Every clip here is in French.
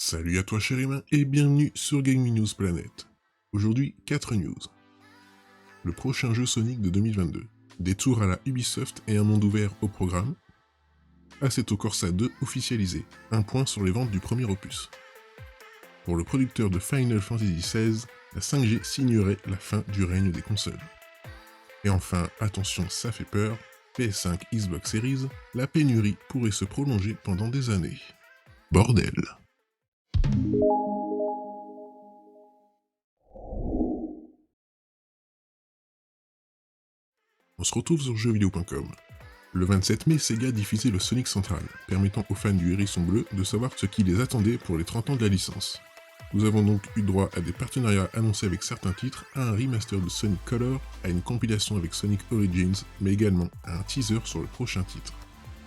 Salut à toi cher humain et bienvenue sur Gaming News Planet. Aujourd'hui, 4 news. Le prochain jeu Sonic de 2022. Des tours à la Ubisoft et un monde ouvert au programme. Assetto Corsa 2 officialisé. Un point sur les ventes du premier opus. Pour le producteur de Final Fantasy XVI, la 5G signerait la fin du règne des consoles. Et enfin, attention, ça fait peur, PS5, Xbox Series, la pénurie pourrait se prolonger pendant des années. Bordel. On se retrouve sur jeuxvideo.com. Le 27 mai, Sega diffusait le Sonic Central, permettant aux fans du hérisson bleu de savoir ce qui les attendait pour les 30 ans de la licence. Nous avons donc eu droit à des partenariats annoncés avec certains titres, à un remaster de Sonic Color, à une compilation avec Sonic Origins, mais également à un teaser sur le prochain titre.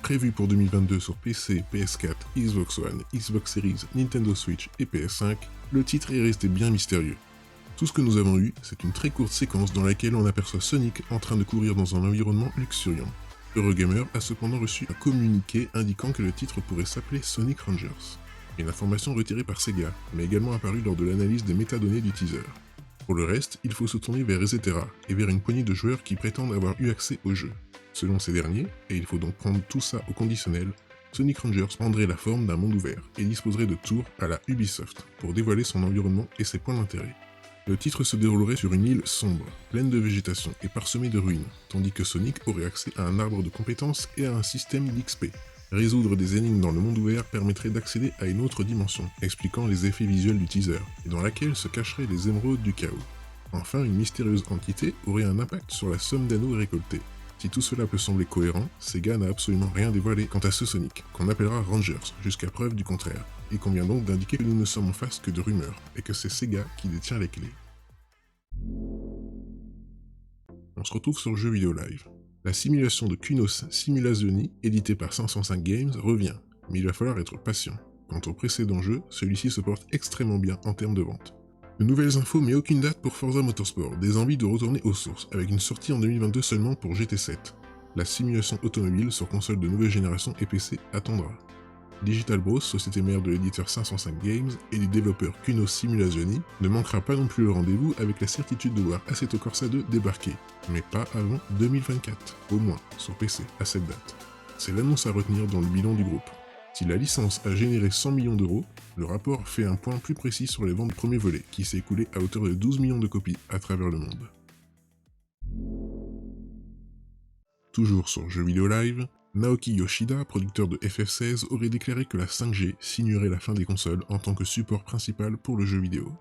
Prévu pour 2022 sur PC, PS4, Xbox One, Xbox Series, Nintendo Switch et PS5, le titre est resté bien mystérieux. Tout ce que nous avons eu, c'est une très courte séquence dans laquelle on aperçoit Sonic en train de courir dans un environnement luxuriant. Eurogamer a cependant reçu un communiqué indiquant que le titre pourrait s'appeler Sonic Rangers. Une information retirée par Sega, mais également apparue lors de l'analyse des métadonnées du teaser. Pour le reste, il faut se tourner vers Resetera et vers une poignée de joueurs qui prétendent avoir eu accès au jeu. Selon ces derniers, et il faut donc prendre tout ça au conditionnel, Sonic Rangers prendrait la forme d'un monde ouvert et disposerait de tours à la Ubisoft pour dévoiler son environnement et ses points d'intérêt. Le titre se déroulerait sur une île sombre, pleine de végétation et parsemée de ruines, tandis que Sonic aurait accès à un arbre de compétences et à un système d'XP. Résoudre des énigmes dans le monde ouvert permettrait d'accéder à une autre dimension, expliquant les effets visuels du teaser, et dans laquelle se cacheraient les émeraudes du chaos. Enfin, une mystérieuse entité aurait un impact sur la somme d'anneaux récoltés. Si tout cela peut sembler cohérent, Sega n'a absolument rien dévoilé quant à ce Sonic, qu'on appellera Rangers, jusqu'à preuve du contraire, et qu'on vient donc d'indiquer que nous ne sommes en face que de rumeurs, et que c'est Sega qui détient les clés. On se retrouve sur Jeux Vidéo Live. La simulation de Kunos Simulationi, éditée par 505 Games, revient, mais il va falloir être patient. Quant au précédent jeu, celui-ci se porte extrêmement bien en termes de vente. De nouvelles infos mais aucune date pour Forza Motorsport, des envies de retourner aux sources, avec une sortie en 2022 seulement pour GT7. La simulation automobile sur console de nouvelle génération et PC attendra. Digital Bros, société mère de l'éditeur 505 Games et du développeur Kunos Simulationi, ne manquera pas non plus le rendez-vous avec la certitude de voir Assetto Corsa 2 débarquer, mais pas avant 2024, au moins, sur PC, à cette date. C'est l'annonce à retenir dans le bilan du groupe. Si la licence a généré 100 millions d'euros, le rapport fait un point plus précis sur les ventes du premier volet, qui s'est écoulé à hauteur de 12 millions de copies à travers le monde. Toujours sur Jeux Vidéo Live, Naoki Yoshida, producteur de FF16, aurait déclaré que la 5G signerait la fin des consoles en tant que support principal pour le jeu vidéo.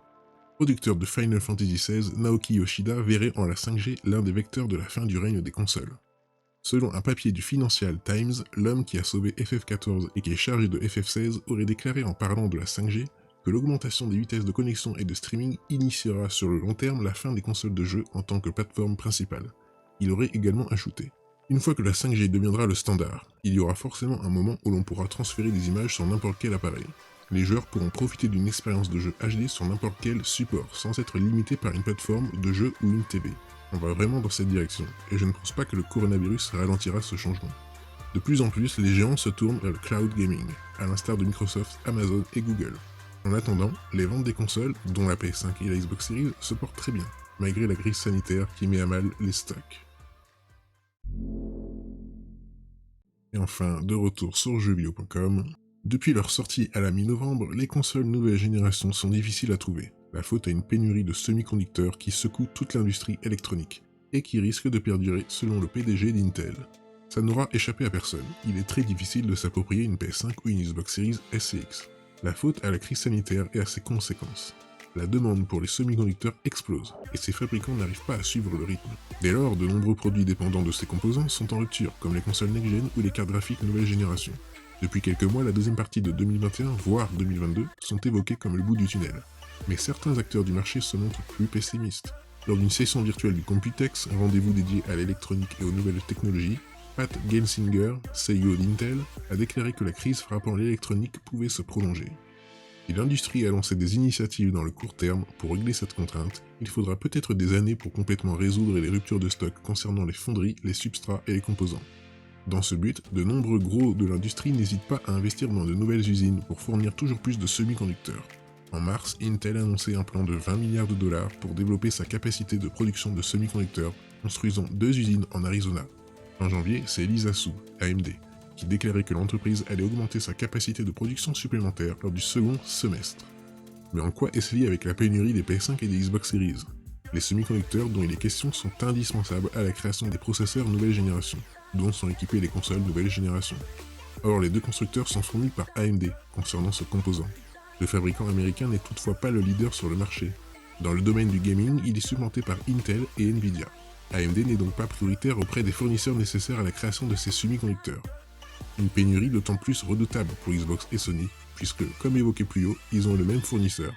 Producteur de Final Fantasy XVI, Naoki Yoshida verrait en la 5G l'un des vecteurs de la fin du règne des consoles. Selon un papier du Financial Times, l'homme qui a sauvé FF14 et qui est chargé de FF16 aurait déclaré en parlant de la 5G que l'augmentation des vitesses de connexion et de streaming initiera sur le long terme la fin des consoles de jeu en tant que plateforme principale. Il aurait également ajouté: une fois que la 5G deviendra le standard, il y aura forcément un moment où l'on pourra transférer des images sur n'importe quel appareil. Les joueurs pourront profiter d'une expérience de jeu HD sur n'importe quel support, sans être limités par une plateforme de jeu ou une TV. On va vraiment dans cette direction, et je ne pense pas que le coronavirus ralentira ce changement. De plus en plus, les géants se tournent vers le cloud gaming, à l'instar de Microsoft, Amazon et Google. En attendant, les ventes des consoles, dont la PS5 et la Xbox Series, se portent très bien, malgré la crise sanitaire qui met à mal les stocks. Et enfin, de retour sur jeuxvideo.com, depuis leur sortie à la mi-novembre, les consoles nouvelle génération sont difficiles à trouver, la faute à une pénurie de semi-conducteurs qui secoue toute l'industrie électronique, et qui risque de perdurer selon le PDG d'Intel. Ça n'aura échappé à personne, il est très difficile de s'approprier une PS5 ou une Xbox Series S et X. La faute à la crise sanitaire et à ses conséquences. La demande pour les semi-conducteurs explose, et ces fabricants n'arrivent pas à suivre le rythme. Dès lors, de nombreux produits dépendants de ces composants sont en rupture, comme les consoles next-gen ou les cartes graphiques nouvelle génération. Depuis quelques mois, la deuxième partie de 2021, voire 2022, sont évoquées comme le bout du tunnel. Mais certains acteurs du marché se montrent plus pessimistes. Lors d'une session virtuelle du Computex, un rendez-vous dédié à l'électronique et aux nouvelles technologies, Pat Gelsinger, CEO d'Intel, a déclaré que la crise frappant l'électronique pouvait se prolonger. Si l'industrie a lancé des initiatives dans le court terme pour régler cette contrainte, il faudra peut-être des années pour complètement résoudre les ruptures de stock concernant les fonderies, les substrats et les composants. Dans ce but, de nombreux gros de l'industrie n'hésitent pas à investir dans de nouvelles usines pour fournir toujours plus de semi-conducteurs. En mars, Intel a annoncé un plan de 20 milliards de dollars pour développer sa capacité de production de semi-conducteurs, construisant 2 usines en Arizona. En janvier, c'est Lisa Su, AMD, qui déclarait que l'entreprise allait augmenter sa capacité de production supplémentaire lors du second semestre. Mais en quoi est-ce lié avec la pénurie des PS5 et des Xbox Series? Les semi-conducteurs dont il est question sont indispensables à la création des processeurs nouvelle génération, dont sont équipées les consoles nouvelle génération. Or, les deux constructeurs sont fournis par AMD concernant ce composant. Le fabricant américain n'est toutefois pas le leader sur le marché. Dans le domaine du gaming, il est supplanté par Intel et Nvidia. AMD n'est donc pas prioritaire auprès des fournisseurs nécessaires à la création de ces semi-conducteurs. Une pénurie d'autant plus redoutable pour Xbox et Sony, puisque, comme évoqué plus haut, ils ont le même fournisseur.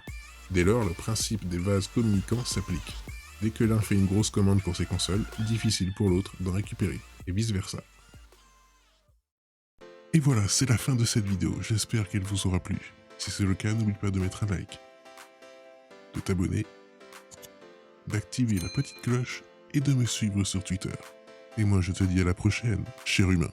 Dès lors, le principe des vases communicants s'applique. Dès que l'un fait une grosse commande pour ses consoles, difficile pour l'autre d'en récupérer, et vice versa. Et voilà, c'est la fin de cette vidéo, j'espère qu'elle vous aura plu. Si c'est le cas, n'oublie pas de mettre un like, de t'abonner, d'activer la petite cloche et de me suivre sur Twitter. Et moi je te dis à la prochaine, cher humain.